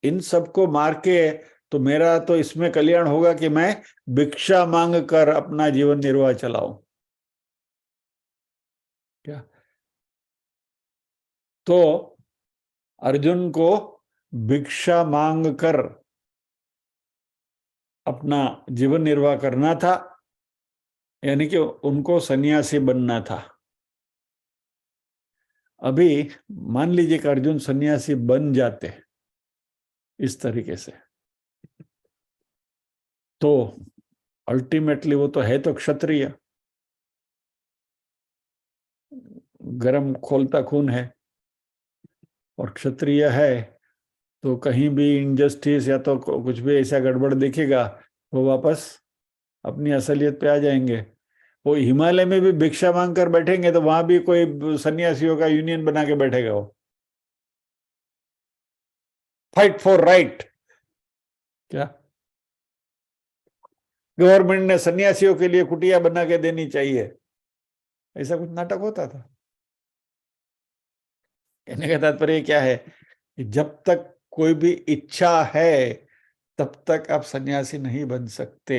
इन सबको मार के तो मेरा तो इसमें कल्याण होगा कि मैं भिक्षा मांग कर अपना जीवन निर्वाह चलाऊं। क्या? तो अर्जुन को भिक्षा मांग कर अपना जीवन निर्वाह करना था, यानी कि उनको सन्यासी बनना था। अभी मान लीजिए कि अर्जुन सन्यासी बन जाते इस तरीके से, तो अल्टीमेटली वो तो है तो क्षत्रिय, गरम खोलता खून है। और क्षत्रिय है तो कहीं भी इनजस्टिस या तो कुछ भी ऐसा गड़बड़ दिखेगा वो वापस अपनी असलियत पे आ जाएंगे। वो हिमालय में भी भिक्षा मांग कर बैठेंगे तो वहां भी कोई सन्यासियों का यूनियन बना के बैठेगा। वो फाइट फॉर राइट। क्या? गवर्नमेंट ने सन्यासियों के लिए कुटिया बना के देनी चाहिए, ऐसा कुछ नाटक होता था। कहने का तात्पर्य क्या है कि जब तक कोई भी इच्छा है तब तक आप सन्यासी नहीं बन सकते।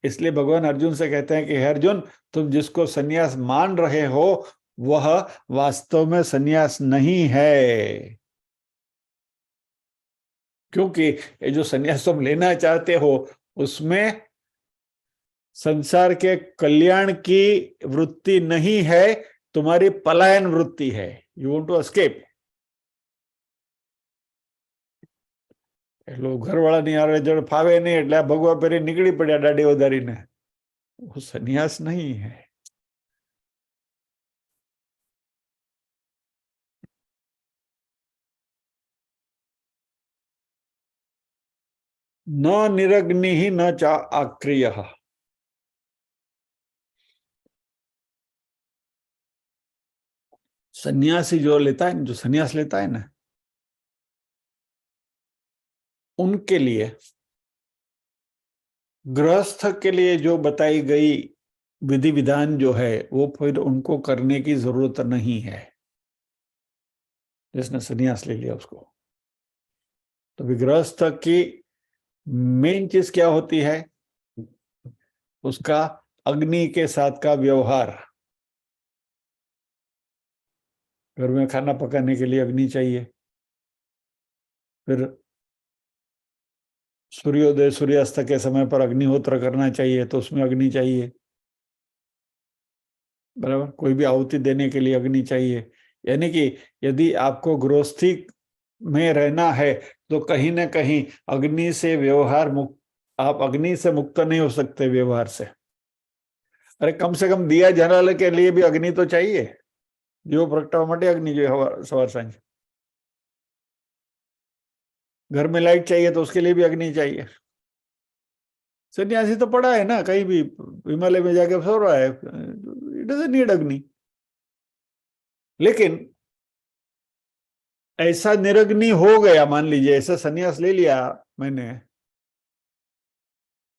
इसलिए भगवान अर्जुन से कहते हैं कि हे अर्जुन, तुम जिसको सन्यास मान रहे हो वह वास्तव में सन्यास नहीं है। क्योंकि ये जो सन्यास तुम लेना चाहते हो उसमें संसार के कल्याण की वृत्ति नहीं है, तुम्हारी पलायन वृत्ति है। You want to escape. એટલું ઘરવાળા ની આરે જડ ફાવે નહીં એટલે આ ભગવા પહેરી નીકળી પડ્યા દાઢી વધારીને, वो सन्यास नहीं है। न निरग्नि ही न चा आक्रिय। सन्यासी जो लेता है, जो सन्यास लेता है ना, उनके लिए गृहस्थ के लिए जो बताई गई विधि विधान जो है वो फिर उनको करने की जरूरत नहीं है, जिसने संन्यास ले लिया उसको। तो गृहस्थ की मेन चीज क्या होती है? उसका अग्नि के साथ का व्यवहार। घर में खाना पकाने के लिए अग्नि चाहिए, फिर सूर्योदय सूर्यास्त के समय पर अग्निहोत्र करना चाहिए तो उसमें अग्नि चाहिए, बराबर। कोई भी आहुति देने के लिए अग्नि चाहिए। यानी कि यदि आपको गृहस्थी में रहना है तो कहीं ना कहीं अग्नि से व्यवहार मुक्त, आप अग्नि से मुक्त नहीं हो सकते व्यवहार से। अरे कम से कम दिया जलाने के लिए भी अग्नि तो चाहिए। जो प्रगटावा માટે अग्नि जो सवार सांझ। घर में लाइट चाहिए तो उसके लिए भी अग्नि चाहिए। सन्यासी तो पड़ा है ना, कहीं भी हिमालय में जाके सो रहा है, इट डजंट नीड अग्नि। लेकिन ऐसा निरग्नि हो गया, मान लीजिए ऐसा सन्यास ले लिया मैंने,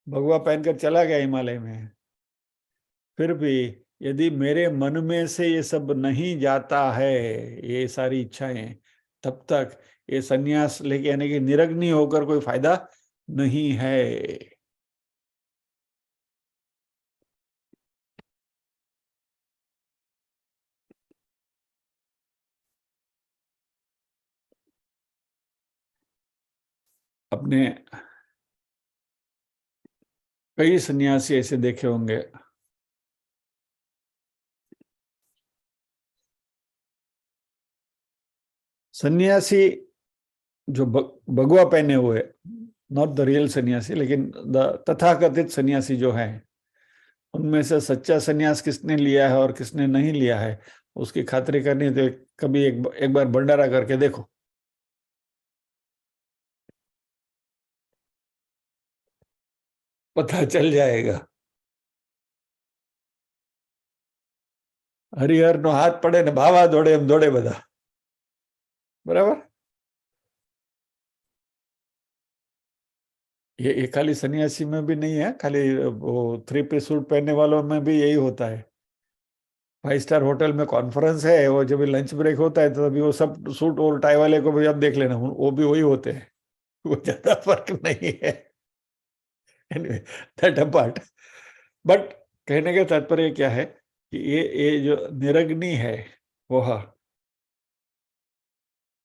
भगवा पहनकर चला गया हिमालय में, फिर भी यदि मेरे मन में से ये सब नहीं जाता है, ये सारी इच्छाएं, तब तक ये सन्यास लेके आने की निरग्नि होकर कोई फायदा नहीं है। अपने कई सन्यासी ऐसे देखे होंगे, सन्यासी जो भगवा पहने हुए, नॉट द रियल सन्यासी, लेकिन द तथाकथित सन्यासी जो है, उनमें से सच्चा सन्यास किसने लिया है और किसने नहीं लिया है उसकी खातिरी करनी तो कभी एक बार भंडारा करके देखो। पता चल जाएगा। हरिहर नो हाथ पड़े ने भावा दौड़े हम दौड़े बधा, बराबर। ये खाली सन्यासी में भी नहीं है, खाली वो 3 पीस सूट पहनने वालों में भी यही होता है। 5 स्टार होटल में कॉन्फ्रेंस है, वो जब लंच ब्रेक होता है तो तभी वो सब सूट और टाई वाले को भी आप देख लेना, वो भी वही होते हैं। वो ज्यादा फर्क नहीं है। Anyway, that apart. बट कहने का तात्पर्य क्या है कि ये जो निरग्नि है वो,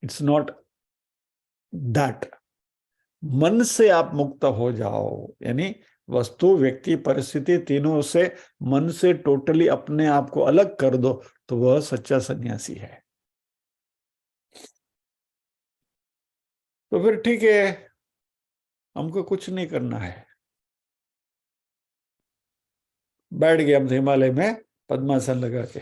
इट्स नॉट दैट। मन से आप मुक्त हो जाओ, यानी वस्तु व्यक्ति परिस्थिति तीनों से मन से टोटली अपने आप को अलग कर दो, तो वह सच्चा सन्यासी है। तो फिर ठीक है, हमको कुछ नहीं करना है। बैठ गए हम हिमालय में पद्मासन लगा के।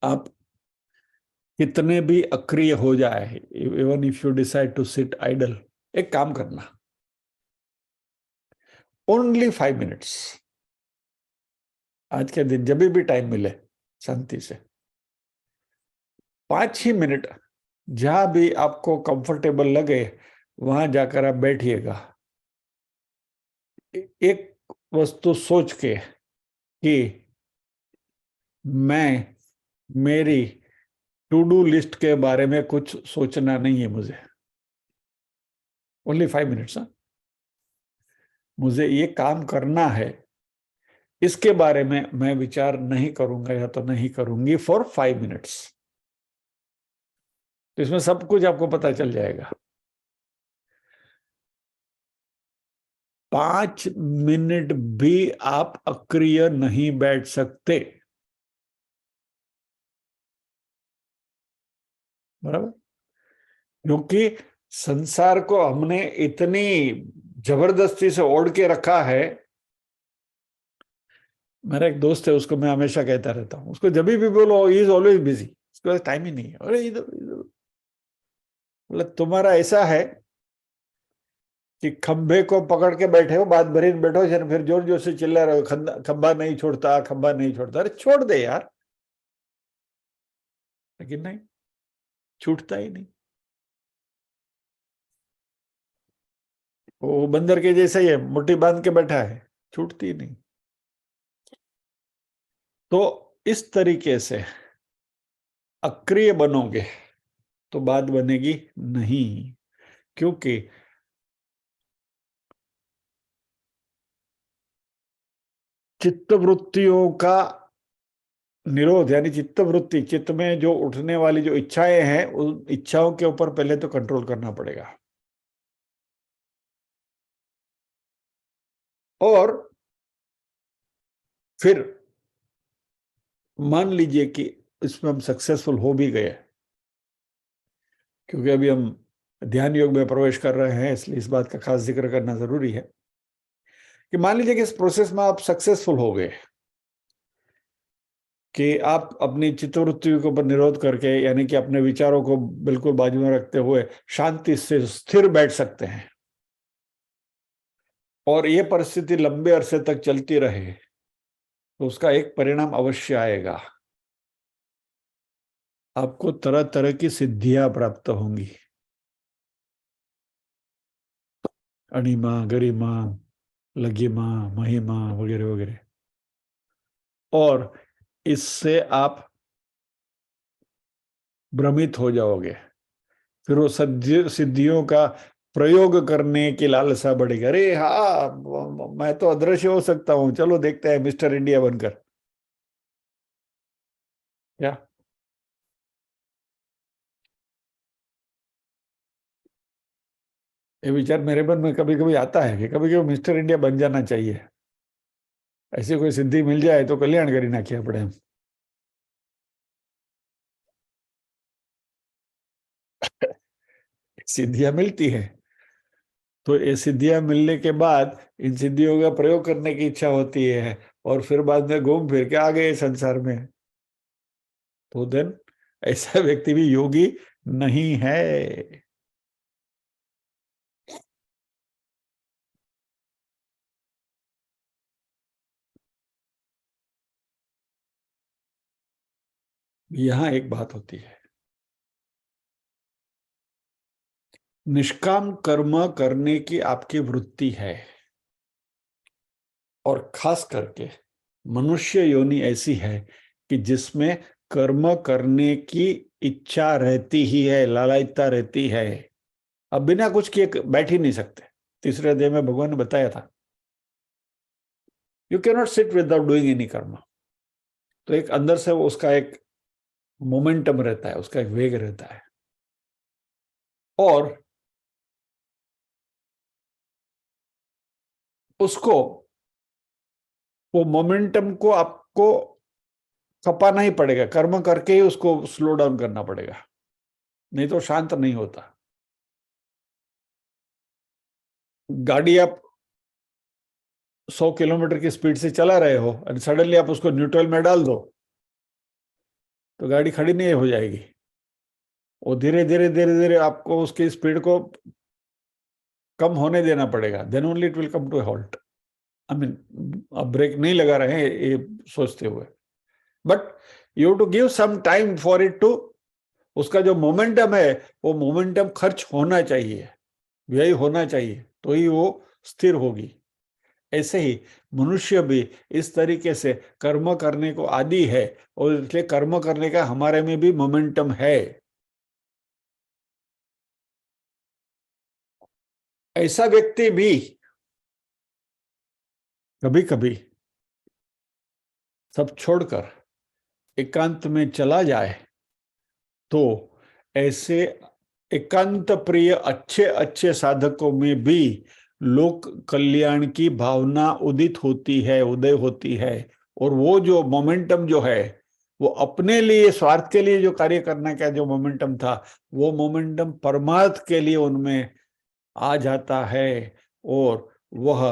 आप कितने भी अक्रिय हो जाए, even if you decide to sit idle, एक काम करना, ओनली 5 मिनट्स। आज के दिन जब भी टाइम मिले शांति से 5 ही मिनट, जहां भी आपको कंफर्टेबल लगे वहां जाकर आप बैठिएगा। एक वस्तु सोच के कि मैं, मेरी टू डू लिस्ट के बारे में कुछ सोचना नहीं है मुझे। Only 5 minutes. मुझे ये काम करना है, इसके बारे में मैं विचार नहीं करूंगा या तो नहीं करूंगी फॉर 5 मिनट्स। तो इसमें सब कुछ आपको पता चल जाएगा। 5 मिनट भी आप अक्रिय नहीं बैठ सकते, बराबर। क्योंकि संसार को हमने इतनी जबरदस्ती से ओढ़ के रखा है। मेरा एक दोस्त है, उसको मैं हमेशा कहता रहता हूँ, उसको जब भी बोलो ही इज ऑलवेज बिजी, उसके पास टाइम ही नहीं है। अरे इधर इधर, मतलब तुम्हारा ऐसा है कि खंभे को पकड़ के बैठे हो, बात भरी बैठो, फिर जोर जोर से चिल्ला रहे हो, खंभा नहीं छोड़ता, खंभा नहीं छोड़ता। अरे छोड़ दे यार, लेकिन नहीं, छूटता ही नहीं। वो बंदर के जैसा ही है, मुट्ठी बांध के बैठा है, छूटती ही नहीं। तो इस तरीके से अक्रिय बनोगे तो बात बनेगी नहीं, क्योंकि चित्तवृत्तियों का निरोध, यानी चित्तवृत्ति, चित्त में जो उठने वाली जो इच्छाएं हैं, उन इच्छाओं के ऊपर पहले तो कंट्रोल करना पड़ेगा। और फिर मान लीजिए कि इसमें हम सक्सेसफुल हो भी गए, क्योंकि अभी हम ध्यान योग में प्रवेश कर रहे हैं, इसलिए इस बात का खास जिक्र करना जरूरी है कि मान लीजिए कि इस प्रोसेस में आप सक्सेसफुल हो गए, कि आप अपनी चित्तवृत्ति के ऊपर निरोध करके, यानी कि अपने विचारों को बिल्कुल बाजू में रखते हुए शांति से स्थिर बैठ सकते हैं, और ये परिस्थिति लंबे अरसे तक चलती रहे, तो उसका एक परिणाम अवश्य आएगा। आपको तरह तरह की सिद्धियां प्राप्त होंगी, अणिमा, गरिमा, लघिमा, महिमा वगैरह वगैरह। और इससे आप भ्रमित हो जाओगे, फिर वो सिद्धियों का प्रयोग करने की लालसा बढ़ेगी। अरे हाँ, मैं तो अदृश्य हो सकता हूँ, चलो देखते हैं मिस्टर इंडिया बनकर। क्या ये विचार मेरे मन में कभी कभी आता है कि कभी कभी मिस्टर इंडिया बन जाना चाहिए, ऐसी कोई सिद्धि मिल जाए तो कल्याण करी ना किया पड़े हम। सिद्धियां मिलती है, तो ये सिद्धियां मिलने के बाद इन सिद्धियों का प्रयोग करने की इच्छा होती है, और फिर बाद में घूम फिर के आ गए संसार में, तो देन ऐसा व्यक्ति भी योगी नहीं है। यहां एक बात होती है, निष्काम कर्म करने की आपकी वृत्ति है, और खास करके मनुष्य योनि ऐसी है कि जिसमें कर्म करने की इच्छा रहती ही है, लालयता रहती है। अब बिना कुछ किए बैठ ही नहीं सकते। तीसरे अध्याय में भगवान ने बताया था, you can not sit without doing any कर्म। तो एक अंदर से वो उसका एक मोमेंटम रहता है, उसका एक वेग रहता है, और उसको, वो मोमेंटम को आपको खपाना ही पड़ेगा, कर्म करके ही उसको स्लो डाउन करना पड़ेगा, नहीं तो शांत नहीं होता। गाड़ी आप 100 किलोमीटर की स्पीड से चला रहे हो और सडनली आप उसको न्यूट्रल में डाल दो, तो गाड़ी खड़ी नहीं हो जाएगी। और धीरे धीरे धीरे धीरे आपको उसकी स्पीड को कम होने देना पड़ेगा, then only it will come to a halt. I mean, अब ब्रेक नहीं लगा रहे हैं ये सोचते हुए, but you to give some time for it to, उसका जो मोमेंटम है वो मोमेंटम खर्च होना चाहिए, व्यय होना चाहिए, तो ही वो स्थिर होगी। ऐसे ही मनुष्य भी इस तरीके से कर्म करने को आदी है, और इसलिए कर्म करने का हमारे में भी मोमेंटम है। ऐसा व्यक्ति भी कभी कभी सब छोड़कर एकांत में चला जाए, तो ऐसे एकांत प्रिय अच्छे अच्छे साधकों में भी लोक कल्याण की भावना उदित होती है, उदय होती है। और वो जो मोमेंटम जो है, वो अपने लिए, स्वार्थ के लिए जो कार्य करने का जो मोमेंटम था, वो मोमेंटम परमार्थ के लिए उनमें आ जाता है, और वह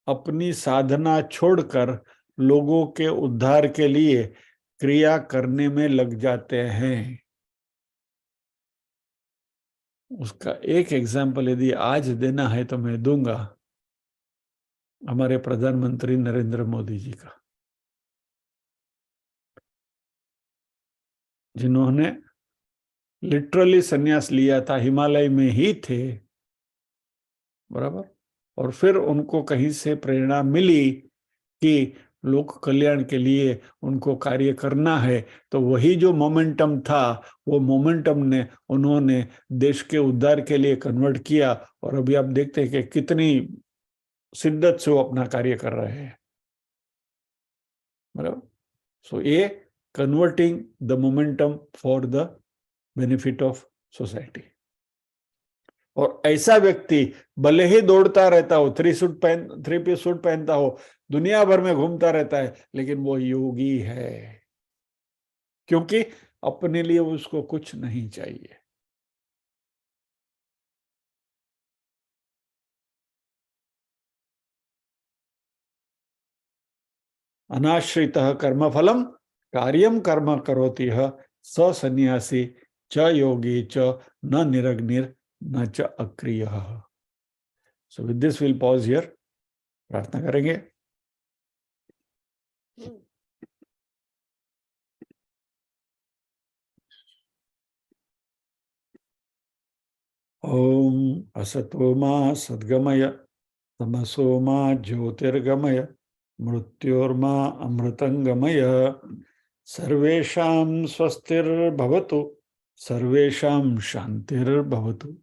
अपनी साधना छोड़कर लोगों के उद्धार के लिए क्रिया करने में लग जाते हैं। उसका एक एग्जाम्पल यदि आज देना है तो मैं दूंगा, हमारे प्रधानमंत्री नरेंद्र मोदी जी का। जिन्होंने लिटरली संन्यास लिया था, हिमालय में ही थे, बराबर, और फिर उनको कहीं से प्रेरणा मिली कि लोक कल्याण के लिए उनको कार्य करना है, तो वही जो मोमेंटम था, वो मोमेंटम ने उन्होंने देश के उद्धार के लिए कन्वर्ट किया, और अभी आप देखते हैं कि कितनी शिद्दत से वो अपना कार्य कर रहे हैं, बराबर। सो ये converting the momentum for the benefit of society. और ऐसा व्यक्ति भले ही दौड़ता रहता हो, थ्री पीस सूट पहनता हो, दुनिया भर में घूमता रहता है, लेकिन वो योगी है, क्योंकि अपने लिए उसको कुछ नहीं चाहिए। अनाश्रितः कर्मफलम कार्यम कर्म करोति स सन्यासी च योगी च न निरग्निर न च अक्रिय। So with this will pause here, प्रार्थना करेंगे। ओम असतो मा सद्गमय तमसो मा ज्योतिर्गमय मृत्योर्मा अमृतंगमय। सर्वेषां स्वस्तिर्भवतु, सर्वेषां शांतिर्भवतु,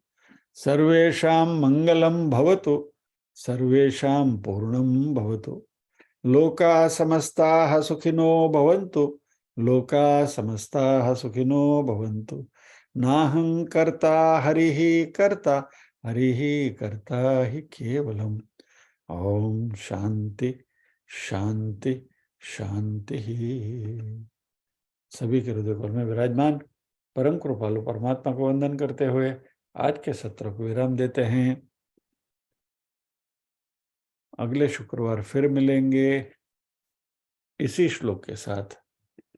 सर्वेषां मंगलं भवतु, सर्वेषां पूर्णं भवतु। लोका समस्ताः सुखिनो भवन्तु, लोका समस्ताः सुखिनो भवन्तु। नाहं कर्ता हरिः कर्ता, हरिः कर्ता हि केवलम्। ओम शांति शांति शांति। सभी के हृदय कमल में विराजमान परम कृपालु परमात्मा को वंदन करते हुए आज के सत्र को विराम देते हैं। अगले शुक्रवार फिर मिलेंगे इसी श्लोक के साथ।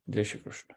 जय श्री कृष्ण।